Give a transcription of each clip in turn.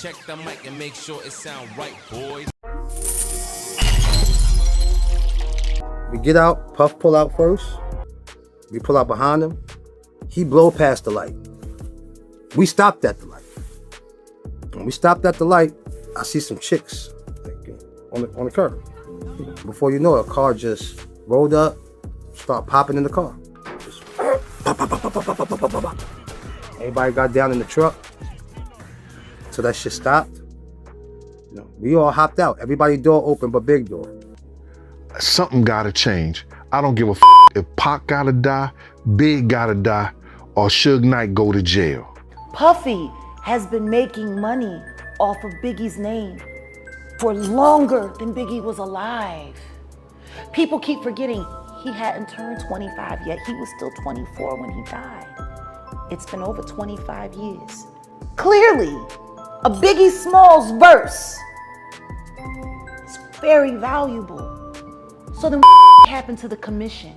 Check the mic and make sure it sound right, boys. We get out, Puff pull out first. We pull out behind him. He blow past the light. We stopped at the light. When we stopped at the light, I see some chicks on the curb. Before you know it, a car just rolled up, start popping in the car. Just pop, pop, pop, pop, pop, pop, pop, pop, pop. Everybody got down in the truck. So that shit stopped. You know, we all hopped out. Everybody door open but Big door. Something gotta change. I don't give a if Pac gotta die, Big gotta die, or Suge Knight go to jail. Puffy has been making money off of Biggie's name for longer than Biggie was alive. People keep forgetting he hadn't turned 25 yet. He was still 24 when he died. It's been over 25 years. Clearly, a Biggie Smalls verse is very valuable. So then what happened to the commission?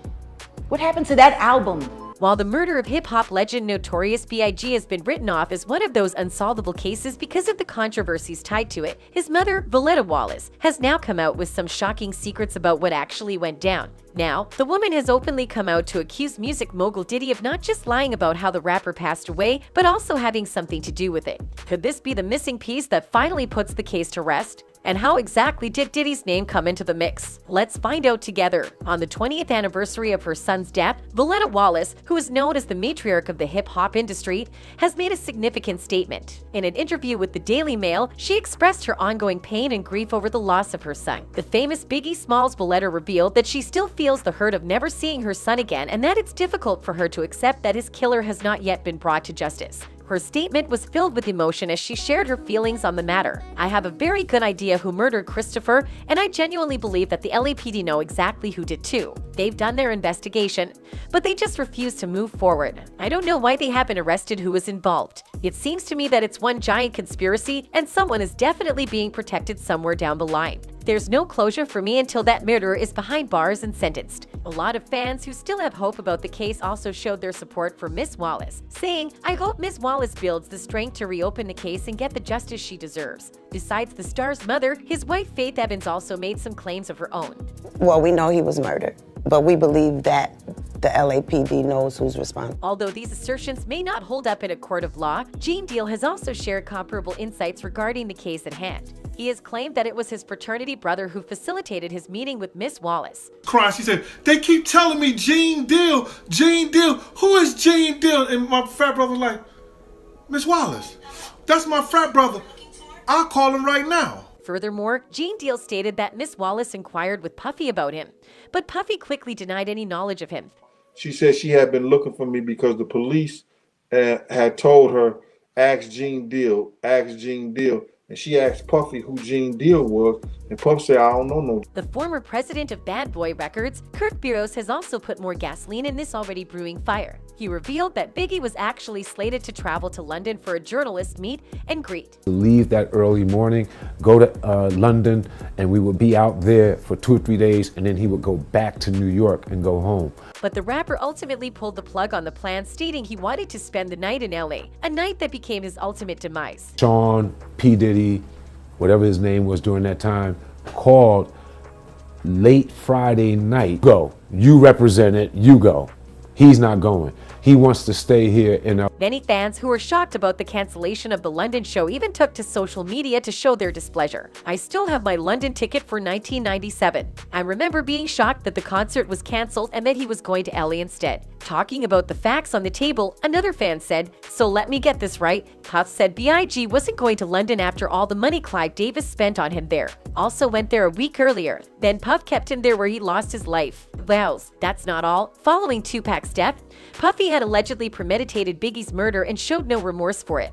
What happened to that album? While the murder of hip-hop legend Notorious B.I.G. has been written off as one of those unsolvable cases because of the controversies tied to it, his mother, Voletta Wallace, has now come out with some shocking secrets about what actually went down. Now, the woman has openly come out to accuse music mogul Diddy of not just lying about how the rapper passed away, but also having something to do with it. Could this be the missing piece that finally puts the case to rest? And how exactly did Diddy's name come into the mix? Let's find out together. On the 20th anniversary of her son's death, Voletta Wallace, who is known as the matriarch of the hip-hop industry, has made a significant statement. In an interview with the Daily Mail, she expressed her ongoing pain and grief over the loss of her son. The famous Biggie Smalls Voletta revealed that she still feels the hurt of never seeing her son again and that it's difficult for her to accept that his killer has not yet been brought to justice. Her statement was filled with emotion as she shared her feelings on the matter. "I have a very good idea who murdered Christopher, and I genuinely believe that the LAPD know exactly who did too. They've done their investigation, but they just refuse to move forward. I don't know why they haven't arrested who was involved. It seems to me that it's one giant conspiracy and someone is definitely being protected somewhere down the line. There's no closure for me until that murderer is behind bars and sentenced." A lot of fans who still have hope about the case also showed their support for Miss Wallace, saying, "I hope Miss Wallace builds the strength to reopen the case and get the justice she deserves." Besides the star's mother, his wife Faith Evans also made some claims of her own. Well, we know he was murdered, but we believe that the LAPD knows who's responsible. Although these assertions may not hold up in a court of law, Gene Deal has also shared comparable insights regarding the case at hand. He has claimed that it was his fraternity brother who facilitated his meeting with Miss Wallace. Crying, she said, "They keep telling me Gene Deal, Gene Deal. Who is Gene Deal?" And my frat brother like, "Miss Wallace, that's my frat brother. I'll call him right now." Furthermore, Gene Deal stated that Miss Wallace inquired with Puffy about him, but Puffy quickly denied any knowledge of him. She said she had been looking for me because the police had told her, ask Gene Deal. And she asked Puffy who Gene Deal was, and Puff said, "I don't know no." The former president of Bad Boy Records, Kurt Burrows, has also put more gasoline in this already brewing fire. He revealed that Biggie was actually slated to travel to London for a journalist meet and greet. Leave that early morning, go to London, and we would be out there for 2 or 3 days, and then he would go back to New York and go home. But the rapper ultimately pulled the plug on the plan, stating he wanted to spend the night in LA, a night that became his ultimate demise. Sean, P. Diddy, whatever his name was during that time, called late Friday night. Go, you represent it, you go. He's not going. He wants to stay here in LA. Many fans who were shocked about the cancellation of the London show even took to social media to show their displeasure. "I still have my London ticket for 1997. I remember being shocked that the concert was cancelled and that he was going to LA instead." Talking about the facts on the table, another fan said, "So let me get this right. Puff said B.I.G. wasn't going to London after all the money Clive Davis spent on him there. Also went there a week earlier. Then Puff kept him there where he lost his life." Well, that's not all. Following Tupac's death, Puffy had allegedly premeditated Biggie's murder and showed no remorse for it.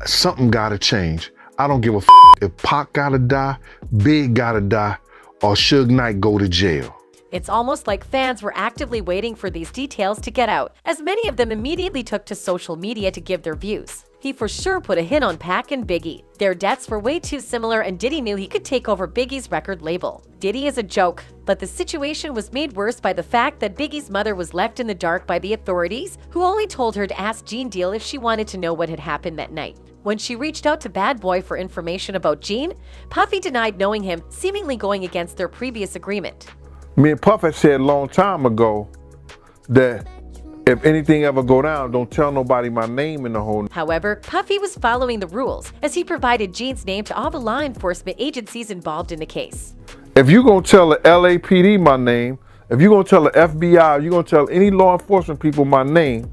Something gotta change. I don't give a if Pac gotta die, Big gotta die, or Suge Knight go to jail. It's almost like fans were actively waiting for these details to get out, as many of them immediately took to social media to give their views. He for sure put a hit on Pac and Biggie. Their deaths were way too similar, and Diddy knew he could take over Biggie's record label. Diddy is a joke, but the situation was made worse by the fact that Biggie's mother was left in the dark by the authorities, who only told her to ask Gene Deal if she wanted to know what had happened that night. When she reached out to Bad Boy for information about Gene, Puffy denied knowing him, seemingly going against their previous agreement. Me and Puff had said a long time ago that if anything ever go down, don't tell nobody my name in the whole. However, Puffy was following the rules as he provided Gene's name to all the law enforcement agencies involved in the case. If you gonna tell the LAPD my name, if you gonna tell the FBI, you gonna tell any law enforcement people my name,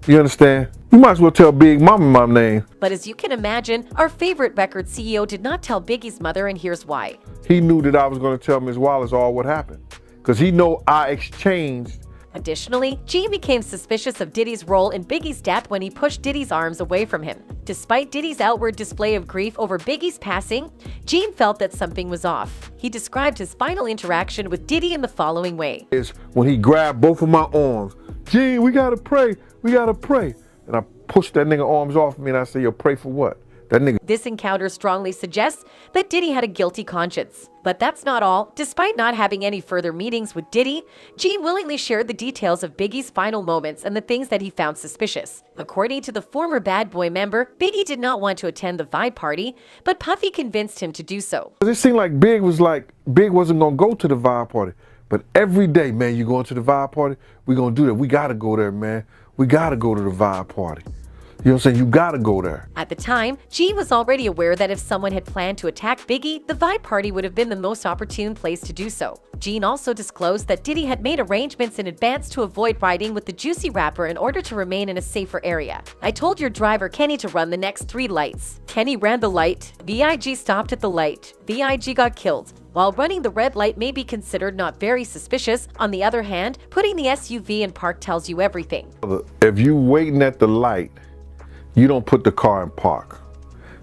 you understand? You might as well tell Big Mama my name. But as you can imagine, our favorite record CEO did not tell Biggie's mother, and here's why. He knew that I was gonna tell Ms. Wallace all what happened, because he know I exchanged. Additionally, Gene became suspicious of Diddy's role in Biggie's death when he pushed Diddy's arms away from him. Despite Diddy's outward display of grief over Biggie's passing, Gene felt that something was off. He described his final interaction with Diddy in the following way. Is when he grabbed both of my arms. Gene, we gotta pray, we gotta pray. And I pushed that nigga arms off me and I said, yo, pray for what? That nigga. This encounter strongly suggests that Diddy had a guilty conscience. But that's not all. Despite not having any further meetings with Diddy, Gene willingly shared the details of Biggie's final moments and the things that he found suspicious. According to the former Bad Boy member, Biggie did not want to attend the vibe party, but Puffy convinced him to do so. It seemed like Big wasn't gonna go to the vibe party. But every day, man, you going to the vibe party? We gonna do that. We gotta go there, man. We gotta go to the vibe party. You know what I'm saying? You gotta go there. At the time, Gene was already aware that if someone had planned to attack Biggie, the vibe party would have been the most opportune place to do so. Gene also disclosed that Diddy had made arrangements in advance to avoid riding with the Juicy rapper in order to remain in a safer area. I told your driver Kenny to run the next 3 lights. Kenny ran the light. Big stopped at the light. Big got killed. While running the red light may be considered not very suspicious, on the other hand, putting the SUV in park tells you everything. If you waiting at the light, you don't put the car in park,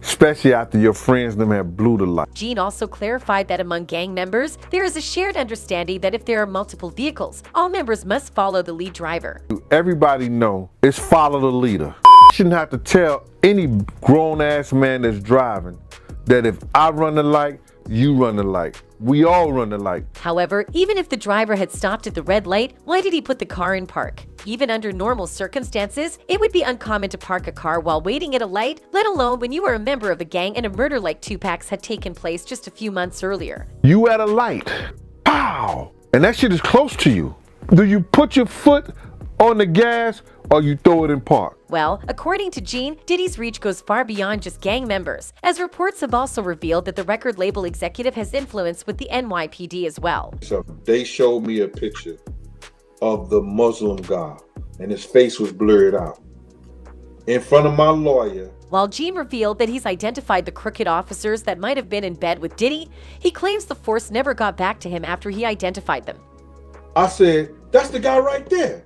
especially after your friends them have blew the light. Gene also clarified that among gang members, there is a shared understanding that if there are multiple vehicles, all members must follow the lead driver. Everybody know it's follow the leader. Shouldn't have to tell any grown-ass man that's driving that if I run the light, you run the light. We all run the light. However, even if the driver had stopped at the red light, why did he put the car in park? Even under normal circumstances, it would be uncommon to park a car while waiting at a light, let alone when you were a member of a gang and a murder like Tupac's had taken place just a few months earlier. You at a light, pow, and that shit is close to you. Do you put your foot on the gas or you throw it in park? Well, according to Gene, Diddy's reach goes far beyond just gang members, as reports have also revealed that the record label executive has influence with the NYPD as well. So they showed me a picture of the Muslim guy, and his face was blurred out. In front of my lawyer. While Gene revealed that he's identified the crooked officers that might have been in bed with Diddy, he claims the force never got back to him after he identified them. I said, that's the guy right there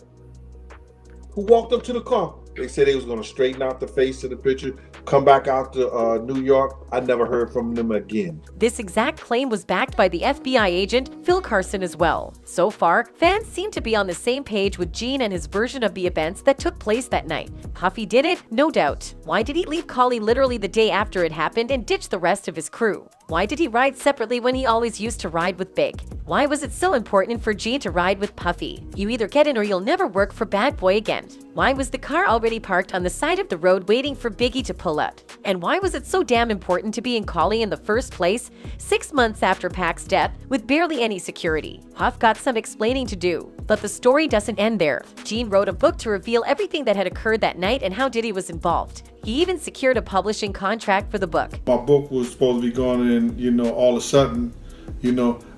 who walked up to the car. They said they was going to straighten out the face of the picture, come back out to New York. I never heard from them again. This exact claim was backed by the FBI agent Phil Carson as well. So far, fans seem to be on the same page with Gene and his version of the events that took place that night. Puffy did it? No doubt. Why did he leave Collie literally the day after it happened and ditch the rest of his crew? Why did he ride separately when he always used to ride with Big? Why was it so important for Gene to ride with Puffy? You either get in or you'll never work for Bad Boy again. Why was the car already parked on the side of the road waiting for Biggie to pull up? And why was it so damn important to be in Collie in the first place 6 months after Pac's death with barely any security? Puff got some explaining to do, but the story doesn't end there. Gene wrote a book to reveal everything that had occurred that night and how Diddy was involved. He even secured a publishing contract for the book. My book was supposed to be going in, all of a sudden,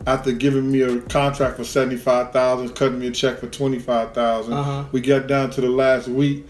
after giving me a contract for $75,000, cutting me a check for $25,000, we got down to the last week.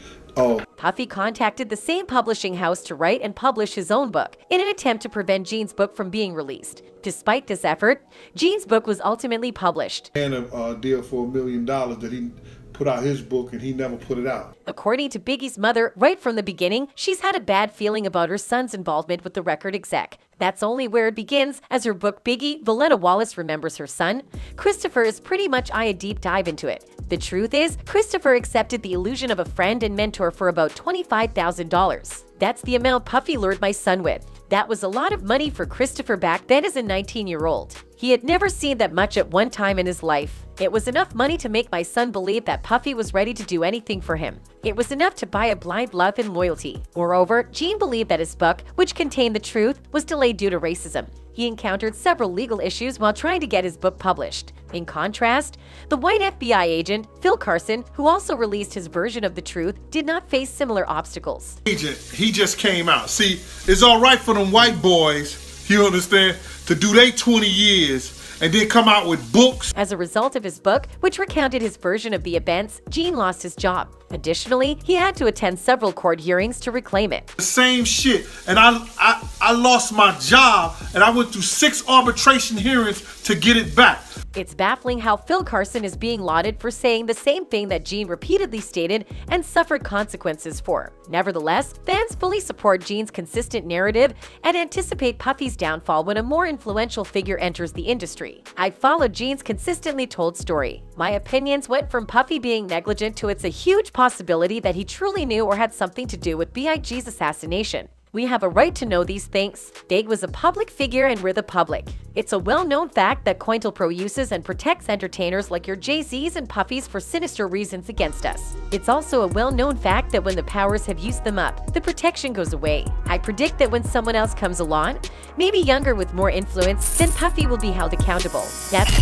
Puffy contacted the same publishing house to write and publish his own book in an attempt to prevent Gene's book from being released. Despite this effort, Gene's book was ultimately published. And a deal for $1 million that he put out his book and he never put it out. According to Biggie's mother, right from the beginning, she's had a bad feeling about her son's involvement with the record exec. That's only where it begins, as her book Biggie, Valletta Wallace remembers her son. Christopher is pretty much a deep dive into it. The truth is, Christopher accepted the illusion of a friend and mentor for about $25,000. That's the amount Puffy lured my son with. That was a lot of money for Christopher back then as a 19-year-old. He had never seen that much at one time in his life. It was enough money to make my son believe that Puffy was ready to do anything for him. It was enough to buy a blind love and loyalty. Moreover, Gene believed that his book, which contained the truth, was delayed due to racism. He encountered several legal issues while trying to get his book published. In contrast, the white FBI agent, Phil Carson, who also released his version of the truth, did not face similar obstacles. Agent, he just came out. See, it's all right for them white boys, you understand, to do they 20 years and then come out with books. As a result of his book, which recounted his version of the events, Gene lost his job. Additionally, he had to attend several court hearings to reclaim it. The same shit, and I lost my job, and I went through 6 arbitration hearings to get it back. It's baffling how Phil Carson is being lauded for saying the same thing that Gene repeatedly stated and suffered consequences for. Nevertheless, fans fully support Gene's consistent narrative and anticipate Puffy's downfall when a more influential figure enters the industry. I followed Gene's consistently told story. My opinions went from Puffy being negligent to it's a huge possibility that he truly knew or had something to do with Big's assassination. We have a right to know these things. Big was a public figure and we're the public. It's a well-known fact that COINTELPRO uses and protects entertainers like your Jay-Z's and Puffys for sinister reasons against us. It's also a well-known fact that when the powers have used them up, the protection goes away. I predict that when someone else comes along, maybe younger with more influence, then Puffy will be held accountable. That's